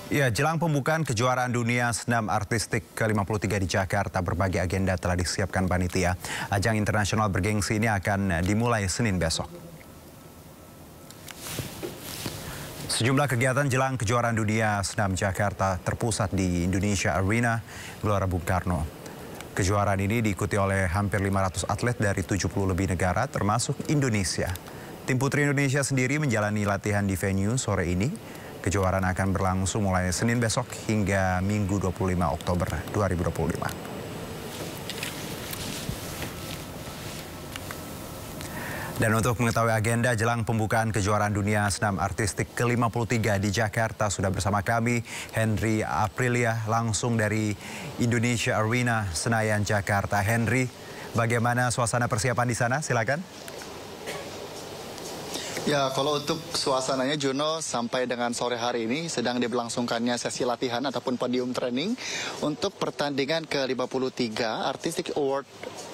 Ya, jelang pembukaan kejuaraan dunia senam artistik ke-53 di Jakarta, berbagai agenda telah disiapkan panitia. Ajang internasional bergengsi ini akan dimulai Senin besok. Sejumlah kegiatan jelang kejuaraan dunia senam Jakarta terpusat di Indonesia Arena, Gelora Bung Karno. Kejuaraan ini diikuti oleh hampir 500 atlet dari 70 lebih negara, termasuk Indonesia. Tim putri Indonesia sendiri menjalani latihan di venue sore ini. Kejuaraan akan berlangsung mulai Senin besok hingga Minggu 25 Oktober 2025. Dan untuk mengetahui agenda jelang pembukaan kejuaraan dunia senam artistik ke-53 di Jakarta, sudah bersama kami Henry Aprilia langsung dari Indonesia Arena, Senayan, Jakarta. Henry, bagaimana suasana persiapan di sana? Silakan. Ya, kalau untuk suasananya, Juno, sampai dengan sore hari ini sedang diberlangsungkannya sesi latihan ataupun podium training untuk pertandingan ke-53 Artistic Award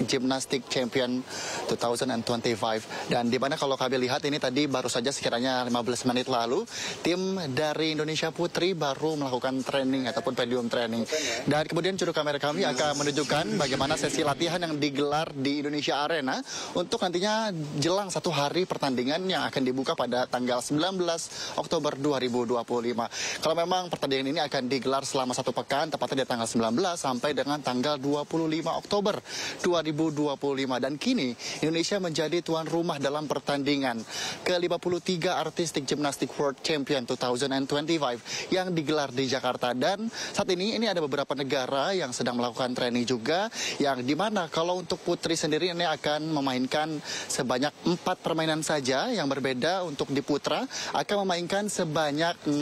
Gymnastic Champion 2025. Dan di mana kalau kami lihat ini tadi baru saja sekiranya 15 menit lalu, tim dari Indonesia Putri baru melakukan training ataupun podium training. Dan kemudian juru kamera kami akan menunjukkan bagaimana sesi latihan yang digelar di Indonesia Arena untuk nantinya jelang satu hari pertandingan yang akan dibuka pada tanggal 19 Oktober 2025. Kalau memang pertandingan ini akan digelar selama satu pekan, tepatnya di tanggal 19 sampai dengan tanggal 25 Oktober 2025. Dan kini Indonesia menjadi tuan rumah dalam pertandingan ke-53 Artistic Gymnastic World Champion 2025 yang digelar di Jakarta. Dan saat ini ada beberapa negara yang sedang melakukan training juga, yang dimana kalau untuk putri sendiri ini akan memainkan sebanyak 4 permainan saja, yang berbeda untuk di putra akan memainkan sebanyak 6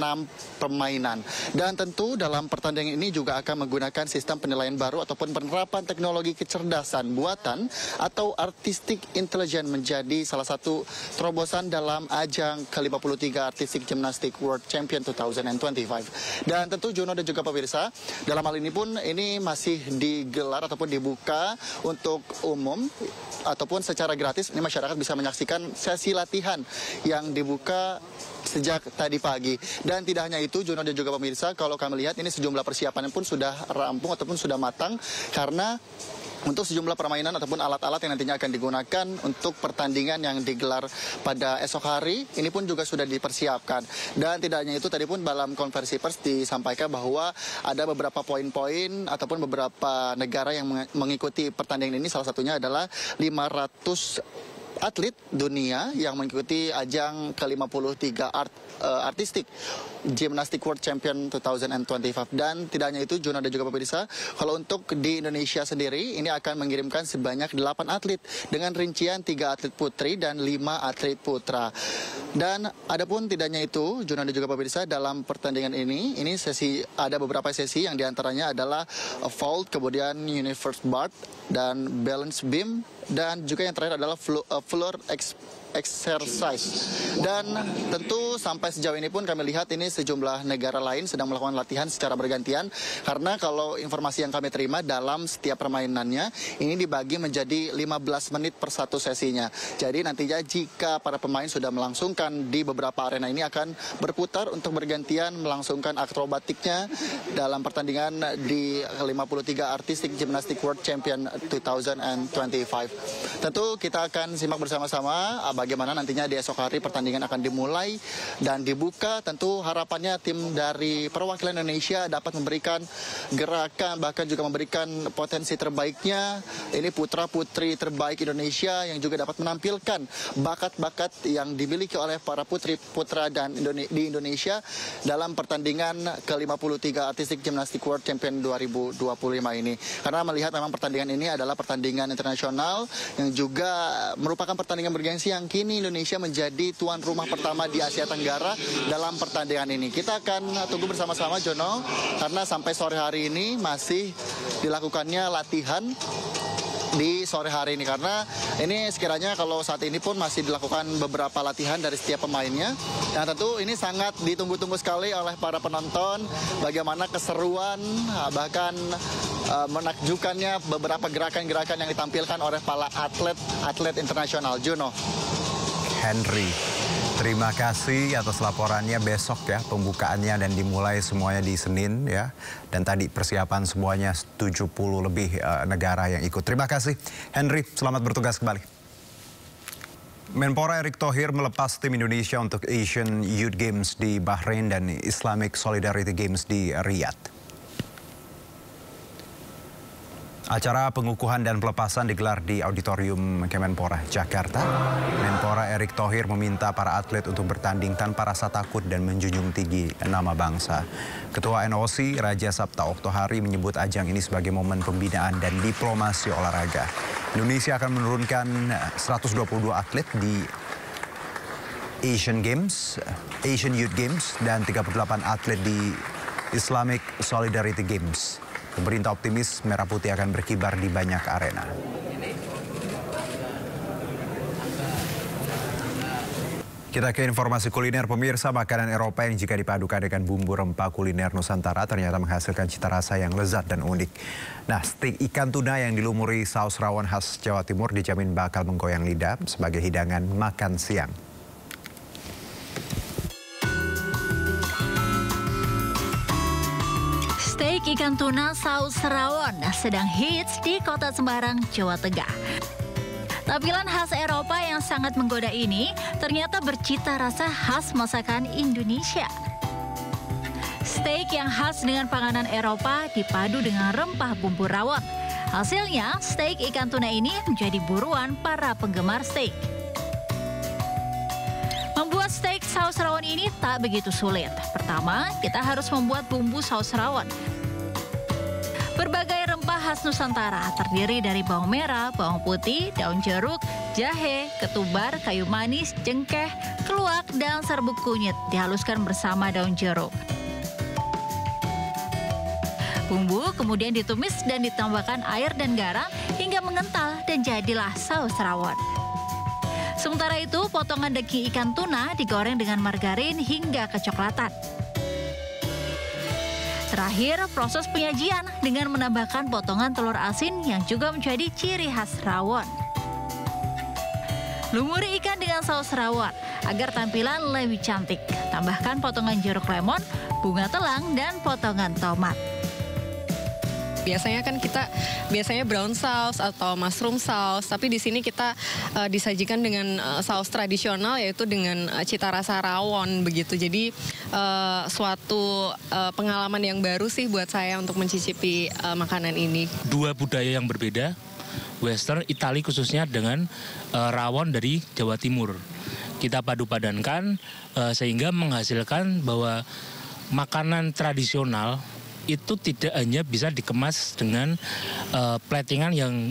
permainan. Dan tentu dalam pertandingan ini juga akan menggunakan sistem penilaian baru ataupun penerapan teknologi kecerdasan buatan atau artistic intelligence menjadi salah satu terobosan dalam ajang ke-53 Artistic Gymnastic World Champion 2025. Dan tentu Juno dan juga pemirsa, dalam hal ini pun ini masih digelar ataupun dibuka untuk umum ataupun secara gratis. Ini masyarakat bisa menyaksikan sesi latihan yang dibuka sejak tadi pagi. Dan tidak hanya itu, Juno dan juga pemirsa, kalau kami lihat ini sejumlah persiapan pun sudah rampung ataupun sudah matang, karena untuk sejumlah permainan ataupun alat-alat yang nantinya akan digunakan untuk pertandingan yang digelar pada esok hari, ini pun juga sudah dipersiapkan. Dan tidak hanya itu, tadi pun dalam konferensi pers disampaikan bahwa ada beberapa poin-poin ataupun beberapa negara yang mengikuti pertandingan ini. Salah satunya adalah 500 atlet dunia yang mengikuti ajang ke-53 Artistic Gymnastic World Champion 2025. Dan tidak hanya itu, Juno dan juga pemirsa, kalau untuk di Indonesia sendiri ini akan mengirimkan sebanyak 8 atlet dengan rincian 3 atlet putri dan 5 atlet putra. Dan adapun tidak hanya itu, Juno dan juga pemirsa, dalam pertandingan ini ada beberapa sesi yang diantaranya adalah vault, kemudian universe bar dan balance beam, dan juga yang terakhir adalah floor exercise. Dan tentu sampai sejauh ini pun kami lihat ini sejumlah negara lain sedang melakukan latihan secara bergantian, karena kalau informasi yang kami terima dalam setiap permainannya ini dibagi menjadi 15 menit per satu sesinya. Jadi nantinya jika para pemain sudah melangsungkan di beberapa arena ini akan berputar untuk bergantian melangsungkan akrobatiknya dalam pertandingan di 53 Artistic Gymnastic World Champion 2025. Tentu kita akan simak bersama-sama bagaimana nantinya di esok hari pertandingan akan dimulai dan dibuka. Tentu harapannya tim dari perwakilan Indonesia dapat memberikan gerakan, bahkan juga memberikan potensi terbaiknya. Ini putra-putri terbaik Indonesia yang juga dapat menampilkan bakat-bakat yang dimiliki oleh para putri-putra dan di Indonesia dalam pertandingan ke-53 Artistic Gymnastic World Champion 2025 ini. Karena melihat memang pertandingan ini adalah pertandingan internasional yang juga merupakan pertandingan bergengsi yang kini Indonesia menjadi tuan rumah pertama di Asia Tenggara dalam pertandingan ini. Kita akan tunggu bersama-sama, Jono, karena sampai sore hari ini masih dilakukannya latihan di sore hari ini, karena ini sekiranya kalau saat ini pun masih dilakukan beberapa latihan dari setiap pemainnya. Dan tentu ini sangat ditunggu-tunggu sekali oleh para penonton, bagaimana keseruan bahkan menakjubkannya beberapa gerakan-gerakan yang ditampilkan oleh para atlet internasional. Juno. Henry, Terima kasih atas laporannya. Besok ya pembukaannya dan dimulai semuanya di Senin ya. Dan tadi persiapan semuanya 70 lebih negara yang ikut. Terima kasih Henry, selamat bertugas kembali. Menpora Erick Thohir melepas tim Indonesia untuk Asian Youth Games di Bahrain dan Islamic Solidarity Games di Riyadh. Acara pengukuhan dan pelepasan digelar di Auditorium Kemenpora, Jakarta. Menpora Erick Thohir meminta para atlet untuk bertanding tanpa rasa takut dan menjunjung tinggi nama bangsa. Ketua NOC Raja Sabta Oktohari menyebut ajang ini sebagai momen pembinaan dan diplomasi olahraga. Indonesia akan menurunkan 122 atlet di Asian Youth Games dan 38 atlet di Islamic Solidarity Games. Pemerintah optimis Merah Putih akan berkibar di banyak arena. Kita ke informasi kuliner. Pemirsa, makanan Eropa yang jika dipadukan dengan bumbu rempah kuliner Nusantara ternyata menghasilkan cita rasa yang lezat dan unik. Nah, stik ikan tuna yang dilumuri saus rawon khas Jawa Timur dijamin bakal menggoyang lidah sebagai hidangan makan siang. Steak ikan tuna saus rawon sedang hits di kota Semarang, Jawa Tengah. Tampilan khas Eropa yang sangat menggoda ini ternyata bercita rasa khas masakan Indonesia. Steak yang khas dengan panganan Eropa dipadu dengan rempah bumbu rawon. Hasilnya, steak ikan tuna ini menjadi buruan para penggemar steak. Membuat steak saus rawon ini tak begitu sulit. Pertama, kita harus membuat bumbu saus rawon. Berbagai rempah khas Nusantara terdiri dari bawang merah, bawang putih, daun jeruk, jahe, ketumbar, kayu manis, cengkeh, keluak, dan serbuk kunyit dihaluskan bersama daun jeruk. Bumbu kemudian ditumis dan ditambahkan air dan garam hingga mengental dan jadilah saus rawon. Sementara itu, potongan daging ikan tuna digoreng dengan margarin hingga kecoklatan. Terakhir, proses penyajian dengan menambahkan potongan telur asin yang juga menjadi ciri khas rawon. Lumuri ikan dengan saus rawon agar tampilan lebih cantik. Tambahkan potongan jeruk lemon, bunga telang, dan potongan tomat. Biasanya kan kita brown sauce atau mushroom sauce, tapi di sini kita disajikan dengan saus tradisional yaitu dengan cita rasa rawon begitu. Jadi suatu pengalaman yang baru sih buat saya untuk mencicipi makanan ini. Dua budaya yang berbeda, Western, Itali khususnya dengan rawon dari Jawa Timur. Kita padu-padankan sehingga menghasilkan bahwa makanan tradisional itu tidak hanya bisa dikemas dengan platingan yang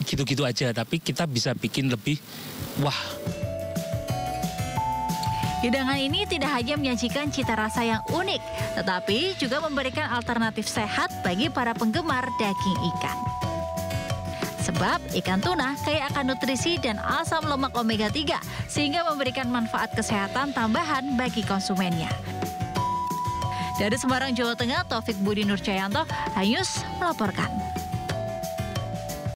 gitu-gitu aja, tapi kita bisa bikin lebih wah. Hidangan ini tidak hanya menyajikan cita rasa yang unik, tetapi juga memberikan alternatif sehat bagi para penggemar daging ikan. Sebab ikan tuna kaya akan nutrisi dan asam lemak omega 3, sehingga memberikan manfaat kesehatan tambahan bagi konsumennya. Dari Semarang, Jawa Tengah, Taufik Budi Nurcayanto, Hanyus melaporkan.